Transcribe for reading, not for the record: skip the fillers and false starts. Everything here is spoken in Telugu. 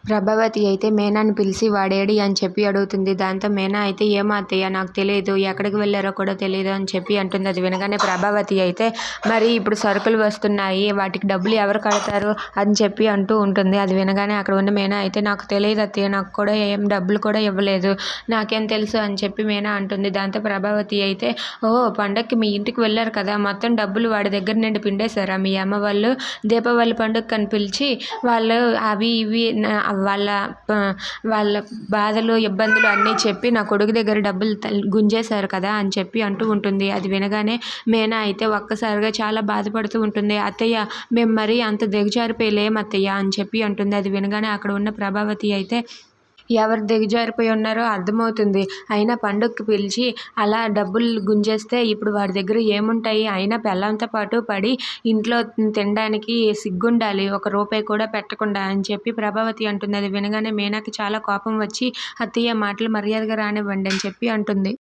ప్రభావతి అయితే మీనాని పిలిచి వాడేడి అని చెప్పి అడుగుతుంది. దాంతో మీనా అయితే ఏమో అత్తయ్య నాకు తెలియదు, ఎక్కడికి వెళ్ళారో కూడా తెలియదు అని చెప్పి అంటుంది. అది వినగానే ప్రభావతి అయితే మరి ఇప్పుడు సరుకులు వస్తున్నాయి, వాటికి డబ్బులు ఎవరు కడతారు అని చెప్పి అంటూ ఉంటుంది. అది వినగానే అక్కడ ఉన్న మీనా అయితే నాకు తెలియదు అత్తయ్య, నాకు కూడా ఏం డబ్బులు కూడా ఇవ్వలేదు, నాకేం తెలుసు అని చెప్పి మీనా అంటుంది. దాంతో ప్రభావతి అయితే ఓహో పండక్కి మీ ఇంటికి వెళ్ళారు కదా, మొత్తం డబ్బులు వాడి దగ్గర నుండి పిండేశారా మీ అమ్మ వాళ్ళు? దీపావళి పండుగ కని పిలిచి వాళ్ళు అవి ఇవి వాళ్ళ వాళ్ళ బాధలు ఇబ్బందులు అన్నీ చెప్పి నా కొడుకు దగ్గర డబ్బులు గుంజేశారు కదా అని చెప్పి అంటూ ఉంటుంది. అది వినగానే మీనా అయితే ఒక్కసారిగా చాలా బాధపడుతూ ఉంటుంది. అత్తయ్య మేము మరీ అంత దిగజారిపోయలేం అత్తయ్య అని చెప్పి అంటుంది. అది వినగానే అక్కడ ఉన్న ప్రభావతి అయితే ఎవరు దిగజారిపోయి ఉన్నారో అర్థమవుతుంది, అయినా పండుగకి పిలిచి అలా డబ్బులు గుంజేస్తే ఇప్పుడు వాడి దగ్గర ఏముంటాయి, అయినా పెళ్ళంతో పాటు పడి ఇంట్లో తినడానికి సిగ్గుండాలి, ఒక రూపాయి కూడా పెట్టకుండా అని చెప్పి ప్రభావతి అంటుంది. అది వినగానే మీనాకి చాలా కోపం వచ్చి అత్తయ్య మాటలు మర్యాదగా రానివ్వండి అని చెప్పి అంటుంది.